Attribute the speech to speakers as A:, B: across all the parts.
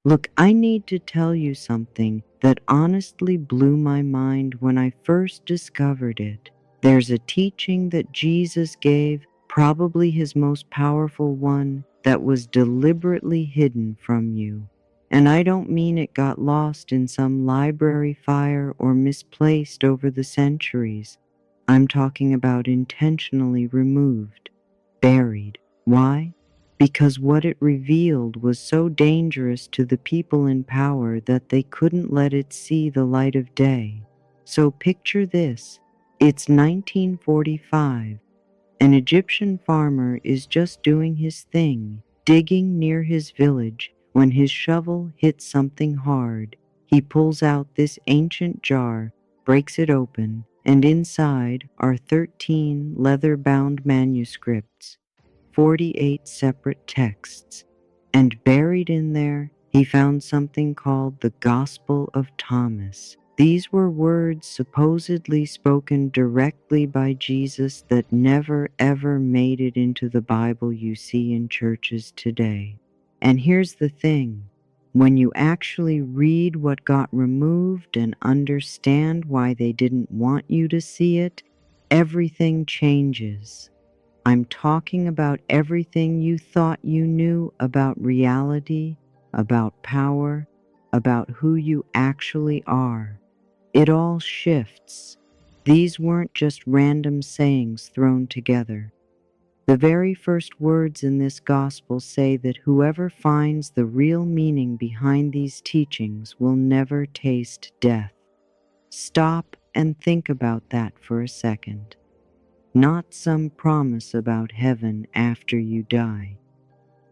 A: Look, I need to tell you something that honestly blew my mind when I first discovered it. There's a teaching that Jesus gave, probably his most powerful one, that was deliberately hidden from you. And I don't mean it got lost in some library fire or misplaced over the centuries. I'm talking about intentionally removed, buried. Why? Because what it revealed was so dangerous to the people in power that they couldn't let it see the light of day. So picture this. It's 1945. An Egyptian farmer is just doing his thing, digging near his village, when his shovel hits something hard. He pulls out this ancient jar, breaks it open, and inside are 13 leather-bound manuscripts, 48 separate texts. And buried in there, he found something called the Gospel of Thomas. These were words supposedly spoken directly by Jesus that never ever made it into the Bible you see in churches today. And here's the thing. When you actually read what got removed and understand why they didn't want you to see it, everything changes. I'm talking about everything you thought you knew about reality, about power, about who you actually are. It all shifts. These weren't just random sayings thrown together. The very first words in this gospel say that whoever finds the real meaning behind these teachings will never taste death. Stop and think about that for a second. Not some promise about heaven after you die.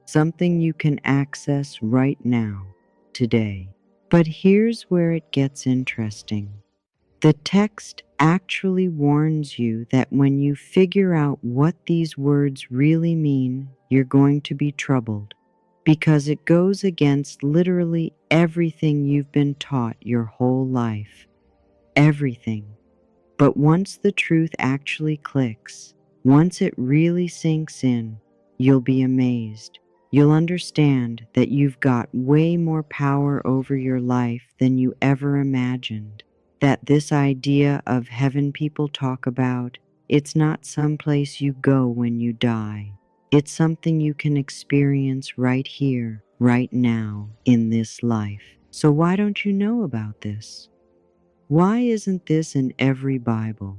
A: Something you can access right now, today. But here's where it gets interesting. The text actually warns you that when you figure out what these words really mean, you're going to be troubled, because it goes against literally everything you've been taught your whole life. Everything. But once the truth actually clicks, once it really sinks in, you'll be amazed. You'll understand that you've got way more power over your life than you ever imagined. That this idea of heaven people talk about, it's not someplace you go when you die. It's something you can experience right here, right now, in this life. So why don't you know about this? Why isn't this in every Bible?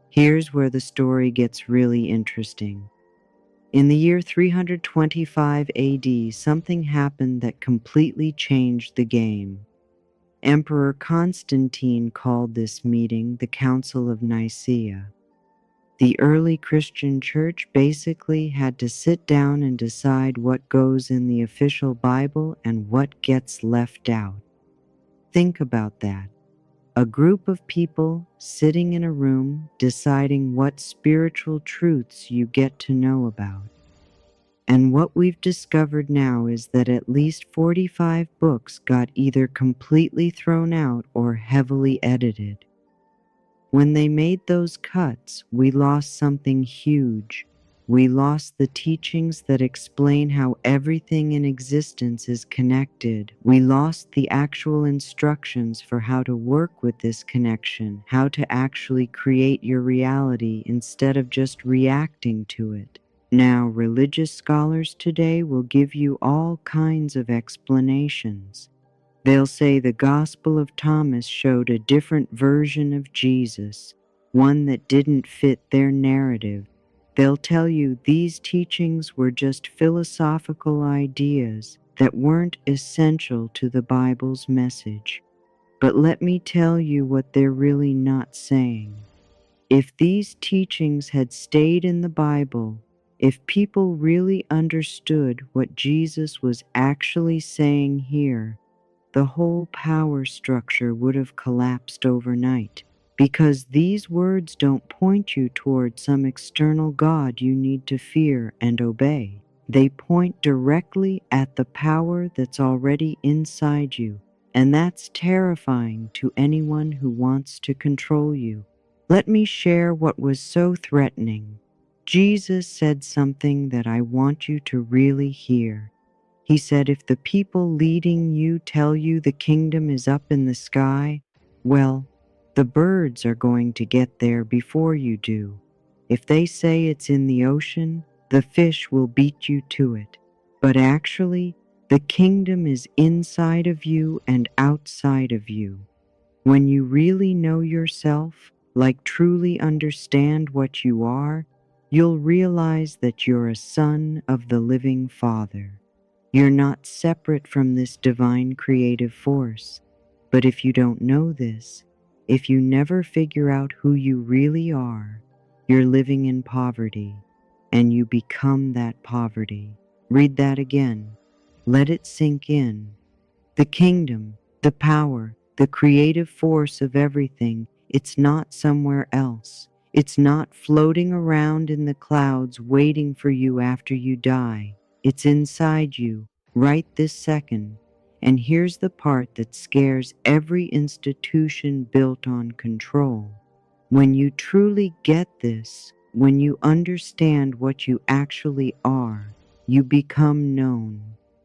A: Here's where the story gets really interesting. In the year 325 AD, something happened that completely changed the game. Emperor Constantine called this meeting the Council of Nicaea. The early Christian church basically had to sit down and decide what goes in the official Bible and what gets left out. Think about that. A group of people sitting in a room deciding what spiritual truths you get to know about. And what we've discovered now is that at least 45 books got either completely thrown out or heavily edited. When they made those cuts, we lost something huge. We lost the teachings that explain how everything in existence is connected. We lost the actual instructions for how to work with this connection, how to actually create your reality instead of just reacting to it. Now, religious scholars today will give you all kinds of explanations. They'll say the Gospel of Thomas showed a different version of Jesus, one that didn't fit their narrative. They'll tell you these teachings were just philosophical ideas that weren't essential to the Bible's message. But let me tell you what they're really not saying. If these teachings had stayed in the Bible, if people really understood what Jesus was actually saying here, the whole power structure would have collapsed overnight, because these words don't point you toward some external God you need to fear and obey. They point directly at the power that's already inside you, and that's terrifying to anyone who wants to control you. Let me share what was so threatening. Jesus said something that I want you to really hear. He said, if the people leading you tell you the kingdom is up in the sky, well, the birds are going to get there before you do. If they say it's in the ocean, the fish will beat you to it. But actually, the kingdom is inside of you and outside of you. When you really know yourself, like truly understand what you are, you'll realize that you're a son of the living Father. You're not separate from this divine creative force. But if you don't know this, if you never figure out who you really are, you're living in poverty, and you become that poverty. Read that again. Let it sink in. The kingdom, the power, the creative force of everything, it's not somewhere else. It's not floating around in the clouds waiting for you after you die. It's inside you, right this second. And here's the part that scares every institution built on control. When you truly get this, when you understand what you actually are, you become known.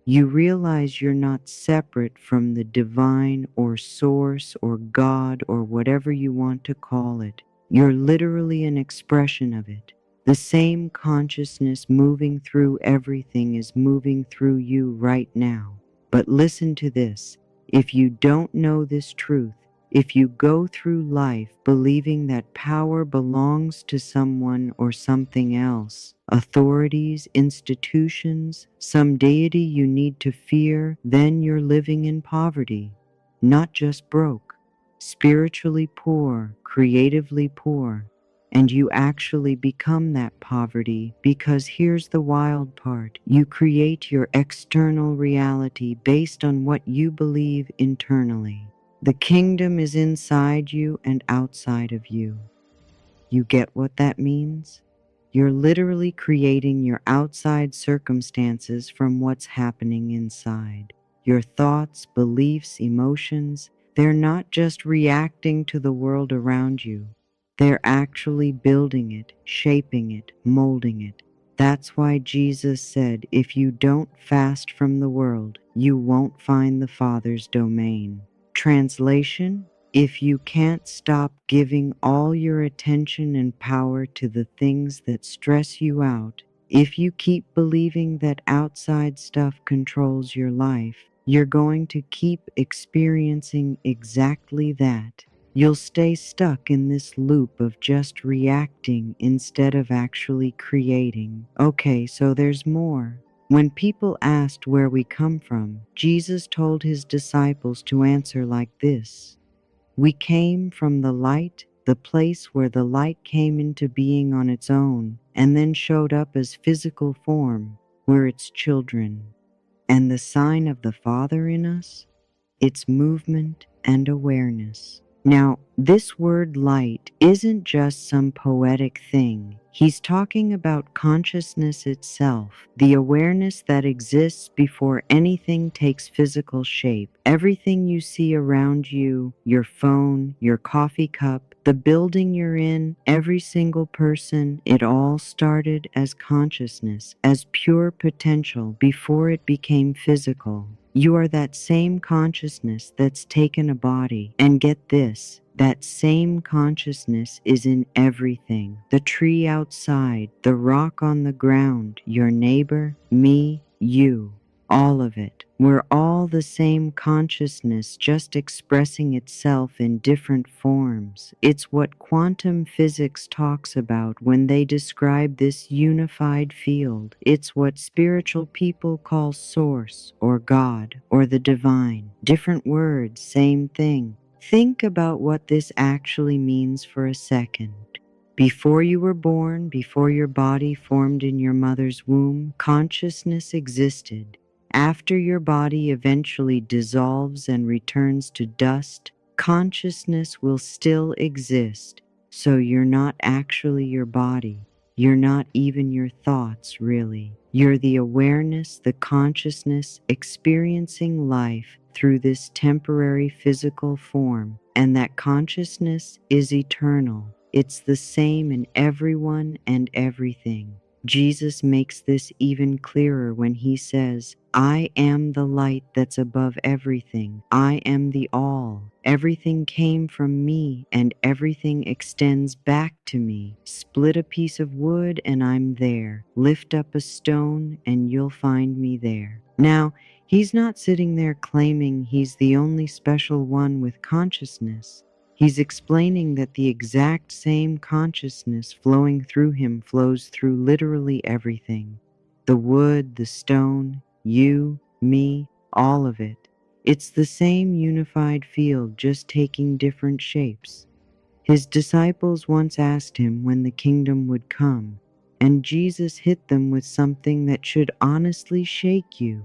A: You realize you're not separate from the divine or source or God or whatever you want to call it. You're literally an expression of it. The same consciousness moving through everything is moving through you right now. But listen to this. If you don't know this truth, if you go through life believing that power belongs to someone or something else, authorities, institutions, some deity you need to fear, then you're living in poverty. Not just broke, spiritually poor, creatively poor. And you actually become that poverty because here's the wild part. You create your external reality based on what you believe internally. The kingdom is inside you and outside of you. You get what that means? You're literally creating your outside circumstances from what's happening inside. Your thoughts, beliefs, emotions, they're not just reacting to the world around you. They're actually building it, shaping it, molding it. That's why Jesus said, if you don't fast from the world, you won't find the Father's domain. Translation: if you can't stop giving all your attention and power to the things that stress you out, if you keep believing that outside stuff controls your life, you're going to keep experiencing exactly that. You'll stay stuck in this loop of just reacting instead of actually creating. Okay, so there's more. When people asked where we come from, Jesus told his disciples to answer like this: we came from the light, the place where the light came into being on its own and then showed up as physical form. We're its children. And the sign of the Father in us? It's movement and awareness. Now, this word light isn't just some poetic thing. He's talking about consciousness itself, the awareness that exists before anything takes physical shape. Everything you see around you, your phone, your coffee cup, the building you're in, every single person, it all started as consciousness, as pure potential before it became physical. You are that same consciousness that's taken a body. And get this, that same consciousness is in everything. The tree outside, the rock on the ground, your neighbor, me, you. All of it. We're all the same consciousness, just expressing itself in different forms. It's what quantum physics talks about when they describe this unified field. It's what spiritual people call source or God or the divine. Different words, same thing. Think about what this actually means for a second. Before you were born, before your body formed in your mother's womb, consciousness existed. After your body eventually dissolves and returns to dust, consciousness will still exist. So you're not actually your body. You're not even your thoughts, really. You're the awareness, the consciousness, experiencing life through this temporary physical form. And that consciousness is eternal. It's the same in everyone and everything. Jesus makes this even clearer when he says, I am the light that's above everything. I am the all. Everything came from me and everything extends back to me. Split a piece of wood and I'm there. Lift up a stone and you'll find me there. Now, he's not sitting there claiming he's the only special one with consciousness. He's explaining that the exact same consciousness flowing through him flows through literally everything. The wood, the stone, you, me, all of it. It's the same unified field, just taking different shapes. His disciples once asked him when the kingdom would come, and Jesus hit them with something that should honestly shake you.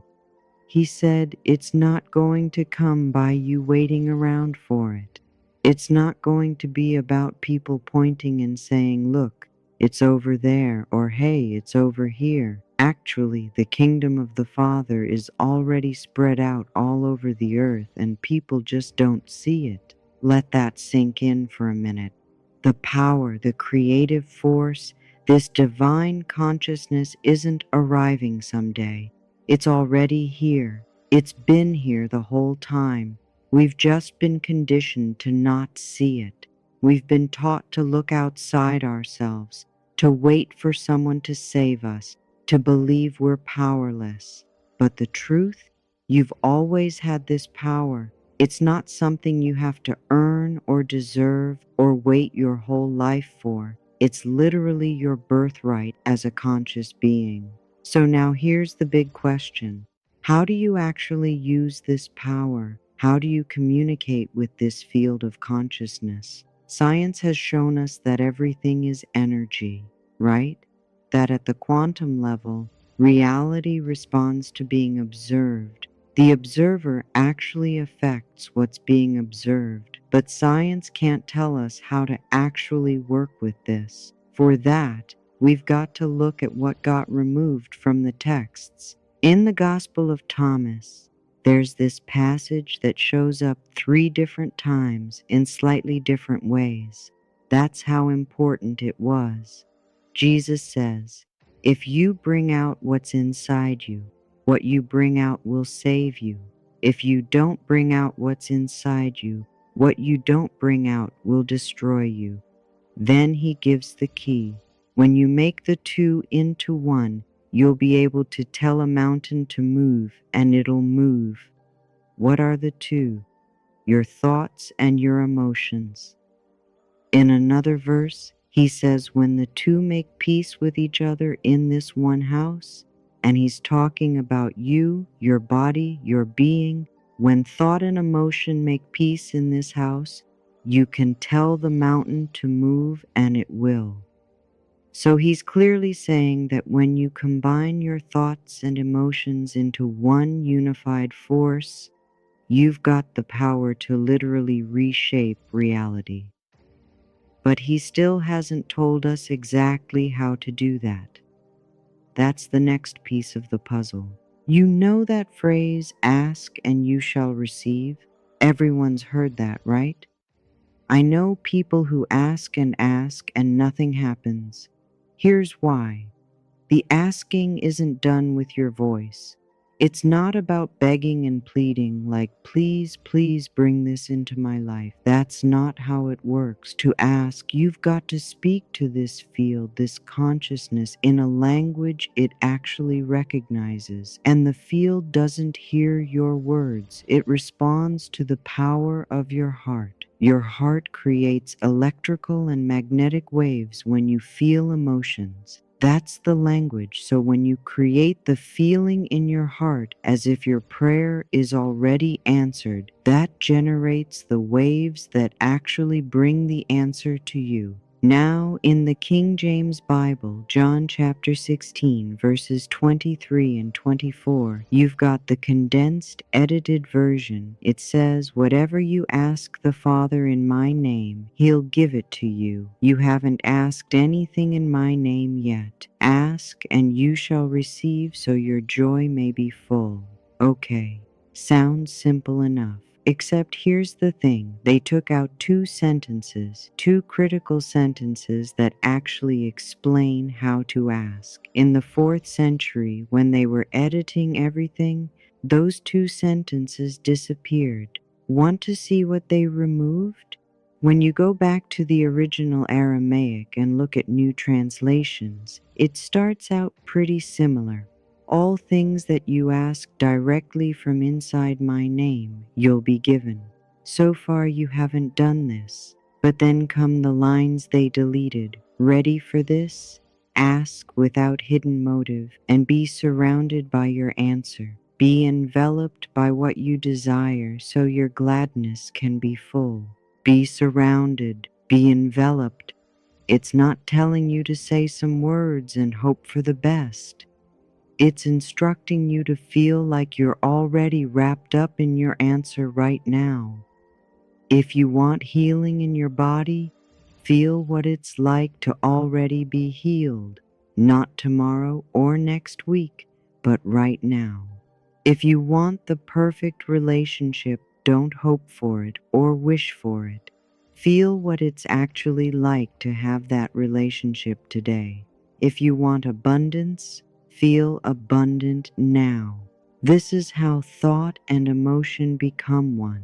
A: He said, it's not going to come by you waiting around for it. It's not going to be about people pointing and saying, look, it's over there, or hey, it's over here. Actually, the kingdom of the Father is already spread out all over the earth and people just don't see it. Let that sink in for a minute. The power, the creative force, this divine consciousness isn't arriving someday. It's already here. It's been here the whole time. We've just been conditioned to not see it. We've been taught to look outside ourselves, to wait for someone to save us, to believe we're powerless. But the truth? You've always had this power. It's not something you have to earn or deserve or wait your whole life for. It's literally your birthright as a conscious being. So now here's the big question. How do you actually use this power? How do you communicate with this field of consciousness? Science has shown us that everything is energy, right? That at the quantum level, reality responds to being observed. The observer actually affects what's being observed, but science can't tell us how to actually work with this. For that, we've got to look at what got removed from the texts. In the Gospel of Thomas, there's this passage that shows up 3 different times in slightly different ways. That's how important it was. Jesus says, if you bring out what's inside you, what you bring out will save you. If you don't bring out what's inside you, what you don't bring out will destroy you. Then he gives the key. When you make the two into one, you'll be able to tell a mountain to move and it'll move. What are the two? Your thoughts and your emotions. In another verse, he says, when the two make peace with each other in this one house, and he's talking about you, your body, your being, when thought and emotion make peace in this house, you can tell the mountain to move and it will. So he's clearly saying that when you combine your thoughts and emotions into one unified force, you've got the power to literally reshape reality. But he still hasn't told us exactly how to do that. That's the next piece of the puzzle. You know that phrase, ask and you shall receive? Everyone's heard that, right? I know people who ask and nothing happens. Here's why. The asking isn't done with your voice. It's not about begging and pleading like, please, please bring this into my life. That's not how it works. To ask, you've got to speak to this field, this consciousness in a language it actually recognizes. And the field doesn't hear your words. It responds to the power of your heart. Your heart creates electrical and magnetic waves when you feel emotions. That's the language. So when you create the feeling in your heart as if your prayer is already answered, that generates the waves that actually bring the answer to you. Now, in the King James Bible, John chapter 16, verses 23 and 24, you've got the condensed, edited version. It says, whatever you ask the Father in my name, he'll give it to you. You haven't asked anything in my name yet. Ask, and you shall receive, so your joy may be full. Okay, sounds simple enough. Except here's the thing, they took out two sentences, two critical sentences that actually explain how to ask. In the 4th century, when they were editing everything, those two sentences disappeared. Want to see what they removed? When you go back to the original Aramaic and look at new translations, it starts out pretty similar. All things that you ask directly from inside my name, you'll be given. So far you haven't done this. But then come the lines they deleted. Ready for this? Ask without hidden motive and be surrounded by your answer. Be enveloped by what you desire so your gladness can be full. Be surrounded, be enveloped. It's not telling you to say some words and hope for the best. It's instructing you to feel like you're already wrapped up in your answer right now. If you want healing in your body, feel what it's like to already be healed, not tomorrow or next week, but right now. If you want the perfect relationship, don't hope for it or wish for it. Feel what it's actually like to have that relationship today. If you want abundance, feel abundant now. This is how thought and emotion become one.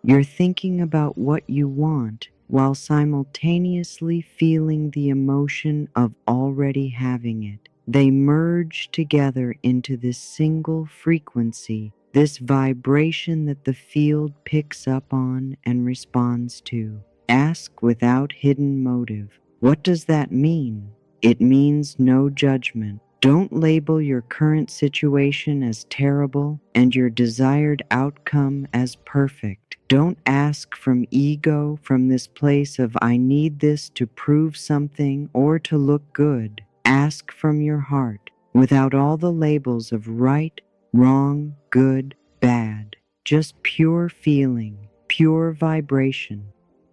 A: You're thinking about what you want while simultaneously feeling the emotion of already having it. They merge together into this single frequency, this vibration that the field picks up on and responds to. Ask without hidden motive. What does that mean? It means no judgment. Don't label your current situation as terrible and your desired outcome as perfect. Don't ask from ego, from this place of I need this to prove something or to look good. Ask from your heart, without all the labels of right, wrong, good, bad. Just pure feeling, pure vibration.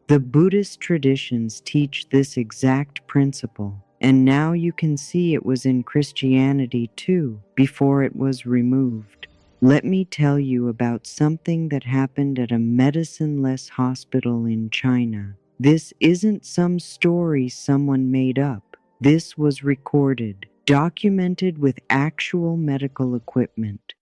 A: The Buddhist traditions teach this exact principle, and now you can see it was in Christianity too, before it was removed. Let me tell you about something that happened at a medicine-less hospital in China. This isn't some story someone made up. This was recorded, documented with actual medical equipment.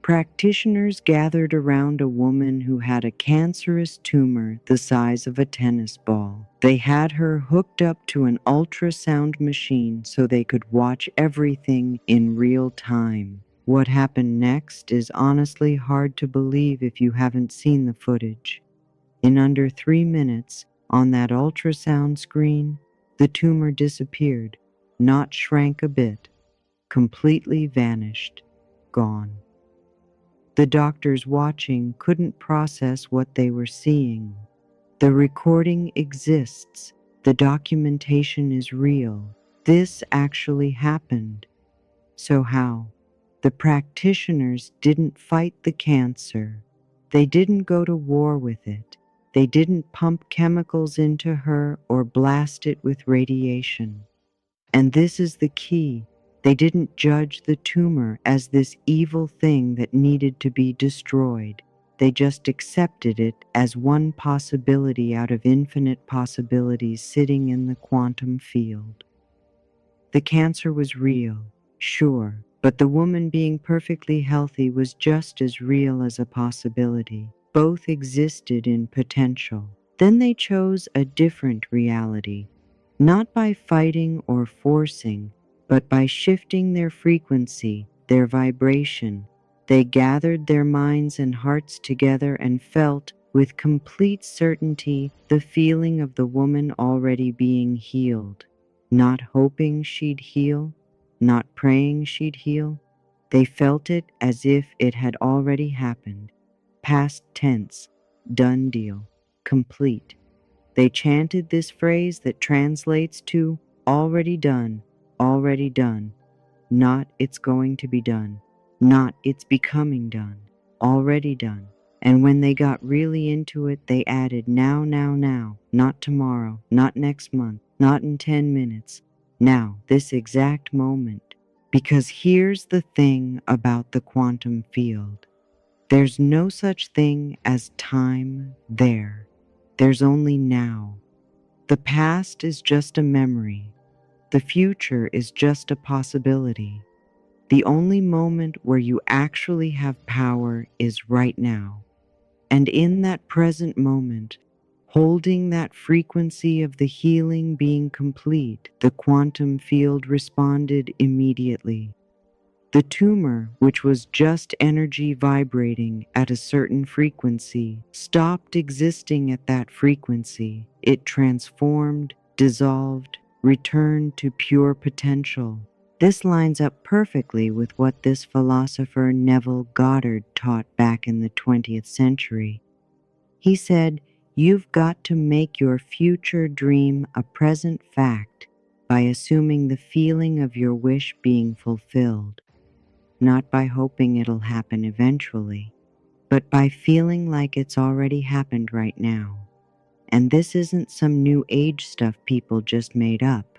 A: Practitioners gathered around a woman who had a cancerous tumor the size of a tennis ball. They had her hooked up to an ultrasound machine so they could watch everything in real time. What happened next is honestly hard to believe if you haven't seen the footage. In under 3 minutes, on that ultrasound screen, the tumor disappeared, not shrank a bit, completely vanished, gone. The doctors watching couldn't process what they were seeing. The recording exists. The documentation is real. This actually happened. So how? The practitioners didn't fight the cancer. They didn't go to war with it. They didn't pump chemicals into her or blast it with radiation. And this is the key. They didn't judge the tumor as this evil thing that needed to be destroyed. They just accepted it as one possibility out of infinite possibilities sitting in the quantum field. The cancer was real, sure, but the woman being perfectly healthy was just as real as a possibility. Both existed in potential. Then they chose a different reality, not by fighting or forcing, but by shifting their frequency, their vibration. They gathered their minds and hearts together and felt, with complete certainty, the feeling of the woman already being healed. Not hoping she'd heal, not praying she'd heal. They felt it as if it had already happened. Past tense, done deal, complete. They chanted this phrase that translates to already done, not it's going to be done, not it's becoming done, already done. And when they got really into it, they added now, not tomorrow, not next month, not in 10 minutes, now, this exact moment. Because here's the thing about the quantum field. There's no such thing as time there. There's only now. The past is just a memory. The future is just a possibility. The only moment where you actually have power is right now. And in that present moment, holding that frequency of the healing being complete, the quantum field responded immediately. The tumor, which was just energy vibrating at a certain frequency, stopped existing at that frequency. It transformed, dissolved, returned to pure potential. This lines up perfectly with what this philosopher Neville Goddard taught back in the 20th century. He said, "You've got to make your future dream a present fact by assuming the feeling of your wish being fulfilled. Not by hoping it'll happen eventually, but by feeling like it's already happened right now." And this isn't some new age stuff people just made up.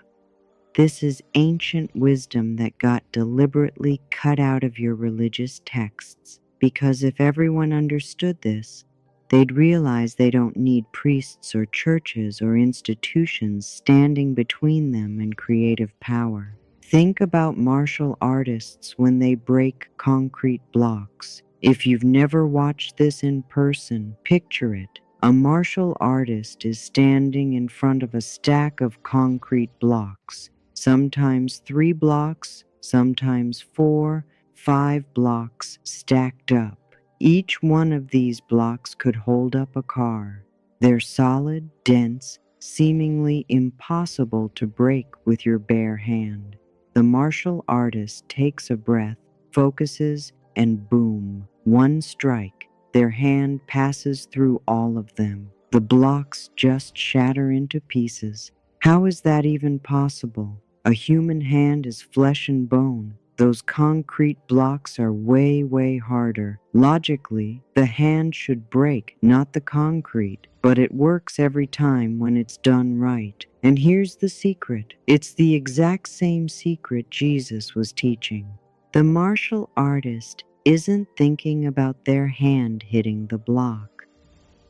A: This is ancient wisdom that got deliberately cut out of your religious texts, because if everyone understood this, they'd realize they don't need priests or churches or institutions standing between them and creative power. Think about martial artists when they break concrete blocks. If you've never watched this in person, picture it. A martial artist is standing in front of a stack of concrete blocks, sometimes 3 blocks, sometimes 4, 5 blocks stacked up. Each one of these blocks could hold up a car. They're solid, dense, seemingly impossible to break with your bare hand. The martial artist takes a breath, focuses, and boom, one strike. Their hand passes through all of them. The blocks just shatter into pieces. How is that even possible? A human hand is flesh and bone. Those concrete blocks are way, way harder. Logically, the hand should break, not the concrete, but it works every time when it's done right. And here's the secret. It's the exact same secret Jesus was teaching. The martial artist isn't thinking about their hand hitting the block.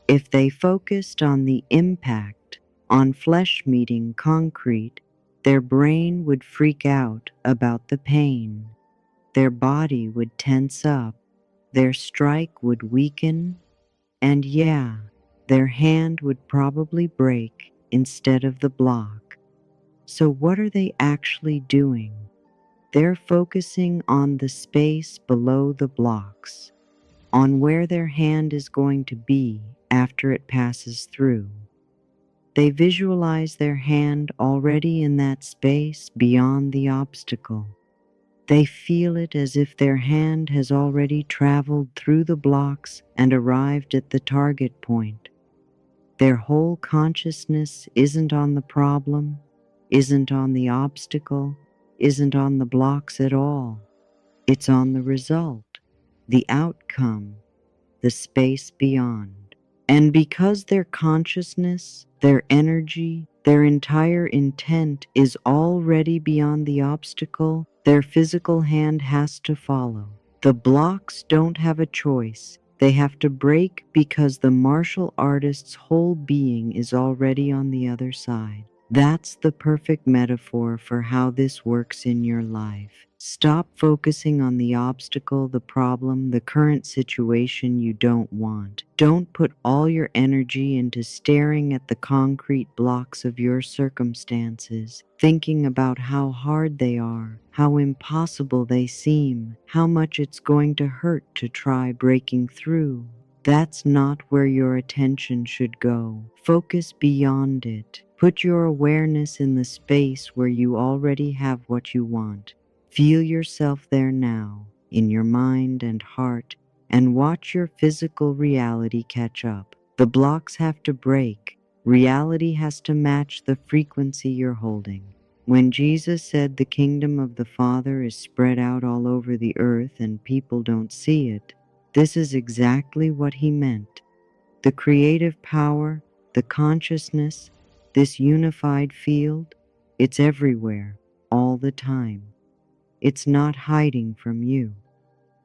A: If they focused on the impact, on flesh meeting concrete, their brain would freak out about the pain. Their body would tense up, their strike would weaken, and yeah, their hand would probably break instead of the block. So what are they actually doing? They're focusing on the space below the blocks, on where their hand is going to be after it passes through. They visualize their hand already in that space beyond the obstacle. They feel it as if their hand has already traveled through the blocks and arrived at the target point. Their whole consciousness isn't on the problem, isn't on the obstacle, isn't on the blocks at all. It's on the result, the outcome, the space beyond. And because their consciousness, their energy, their entire intent is already beyond the obstacle, their physical hand has to follow. The blocks don't have a choice. They have to break because the martial artist's whole being is already on the other side. That's the perfect metaphor for how this works in your life. Stop focusing on the obstacle, the problem, the current situation you don't want. Don't put all your energy into staring at the concrete blocks of your circumstances, thinking about how hard they are, how impossible they seem, how much it's going to hurt to try breaking through. That's not where your attention should go. Focus beyond it. Put your awareness in the space where you already have what you want. Feel yourself there now, in your mind and heart, and watch your physical reality catch up. The blocks have to break. Reality has to match the frequency you're holding. When Jesus said the kingdom of the Father is spread out all over the earth and people don't see it, this is exactly what he meant. The creative power, the consciousness, this unified field, it's everywhere, all the time. It's not hiding from you.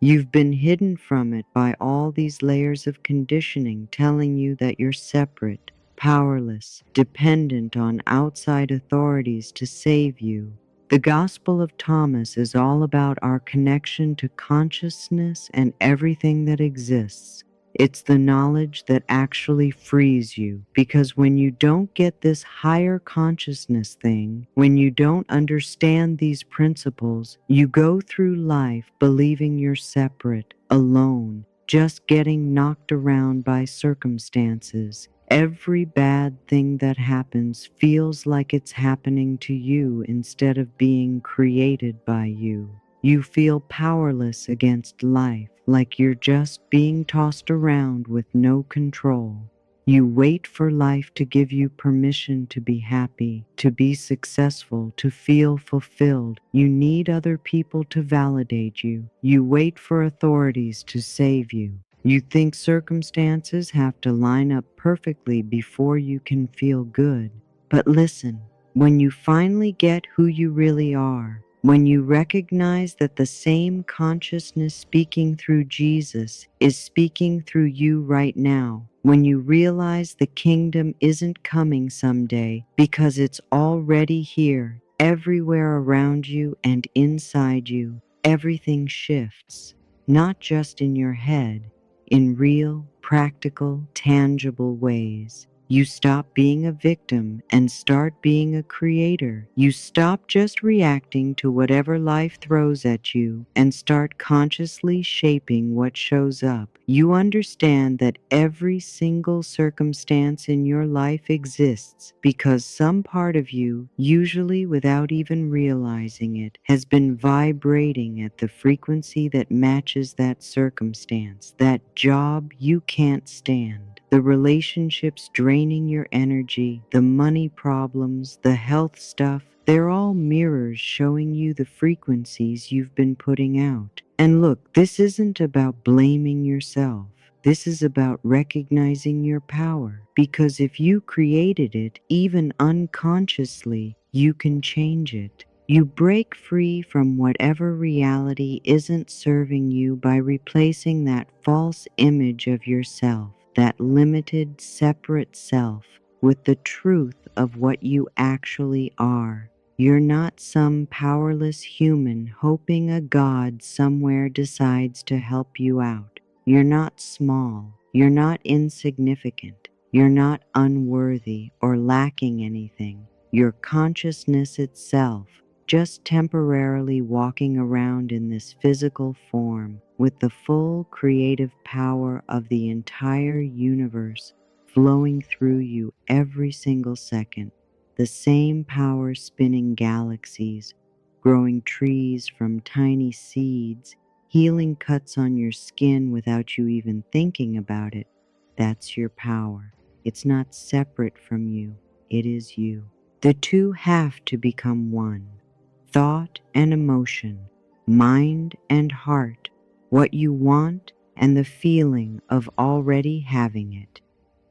A: You've been hidden from it by all these layers of conditioning telling you that you're separate, powerless, dependent on outside authorities to save you. The Gospel of Thomas is all about our connection to consciousness and everything that exists. It's the knowledge that actually frees you, because when you don't get this higher consciousness thing, when you don't understand these principles, you go through life believing you're separate, alone, just getting knocked around by circumstances. Every bad thing that happens feels like it's happening to you instead of being created by you. You feel powerless against life, like you're just being tossed around with no control. You wait for life to give you permission to be happy, to be successful, to feel fulfilled. You need other people to validate you. You wait for authorities to save you. You think circumstances have to line up perfectly before you can feel good. But listen, when you finally get who you really are, when you recognize that the same consciousness speaking through Jesus is speaking through you right now, when you realize the kingdom isn't coming someday because it's already here, everywhere around you and inside you, everything shifts, not just in your head, in real, practical, tangible ways. You stop being a victim and start being a creator. You stop just reacting to whatever life throws at you and start consciously shaping what shows up. You understand that every single circumstance in your life exists because some part of you, usually without even realizing it, has been vibrating at the frequency that matches that circumstance, that job you can't stand, the relationships draining your energy, the money problems, the health stuff. They're all mirrors showing you the frequencies you've been putting out. And look, this isn't about blaming yourself. This is about recognizing your power. Because if you created it, even unconsciously, you can change it. You break free from whatever reality isn't serving you by replacing that false image of yourself, that limited, separate self, with the truth of what you actually are. You're not some powerless human hoping a god somewhere decides to help you out. You're not small. You're not insignificant. You're not unworthy or lacking anything. You're consciousness itself, just temporarily walking around in this physical form with the full creative power of the entire universe flowing through you every single second. The same power spinning galaxies, growing trees from tiny seeds, healing cuts on your skin without you even thinking about it. That's your power. It's not separate from you. It is you. The two have to become one. Thought and emotion, mind and heart, what you want and the feeling of already having it.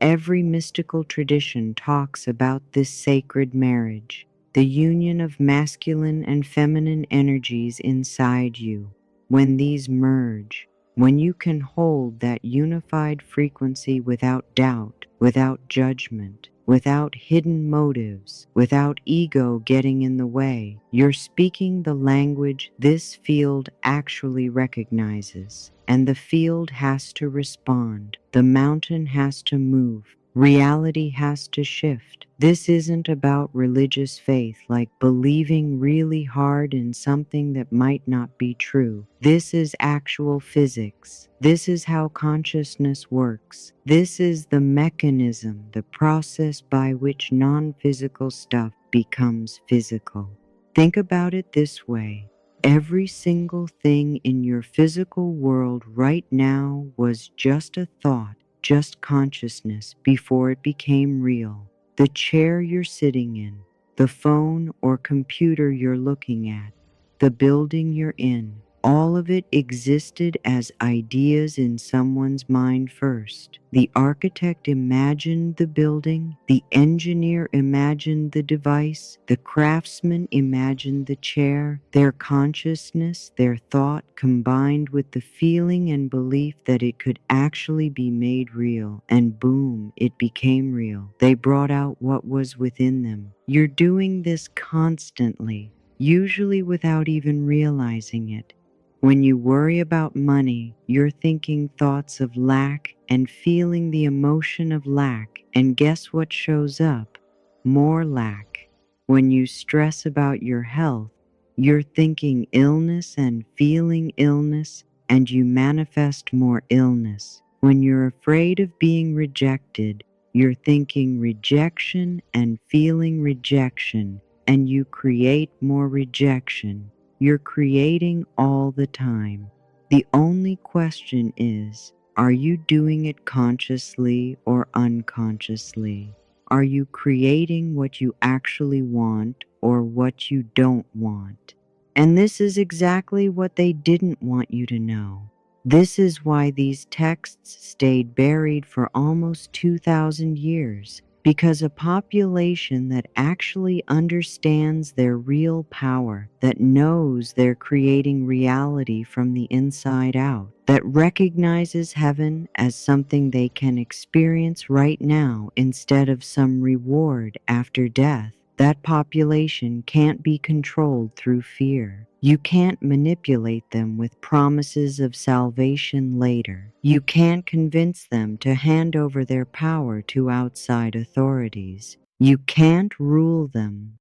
A: Every mystical tradition talks about this sacred marriage, the union of masculine and feminine energies inside you. When these merge, when you can hold that unified frequency without doubt, without judgment, without hidden motives, without ego getting in the way, you're speaking the language this field actually recognizes. And the field has to respond. The mountain has to move. Reality has to shift. This isn't about religious faith, like believing really hard in something that might not be true. This is actual physics. This is how consciousness works. This is the mechanism, the process by which non-physical stuff becomes physical. Think about it this way. Every single thing in your physical world right now was just a thought, just consciousness before it became real. The chair you're sitting in, the phone or computer you're looking at, the building you're in, all of it existed as ideas in someone's mind first. The architect imagined the building, the engineer imagined the device, the craftsman imagined the chair. Their consciousness, their thought combined with the feeling and belief that it could actually be made real, and boom, it became real. They brought out what was within them. You're doing this constantly, usually without even realizing it. When you worry about money, you're thinking thoughts of lack and feeling the emotion of lack, and guess what shows up? More lack. When you stress about your health, you're thinking illness and feeling illness, and you manifest more illness. When you're afraid of being rejected, you're thinking rejection and feeling rejection, and you create more rejection. You're creating all the time. The only question is, are you doing it consciously or unconsciously? Are you creating what you actually want or what you don't want? And this is exactly what they didn't want you to know. This is why these texts stayed buried for almost 2,000 years, because a population that actually understands their real power, that knows they're creating reality from the inside out, that recognizes heaven as something they can experience right now instead of some reward after death, that population can't be controlled through fear. You can't manipulate them with promises of salvation later. You can't convince them to hand over their power to outside authorities. You can't rule them.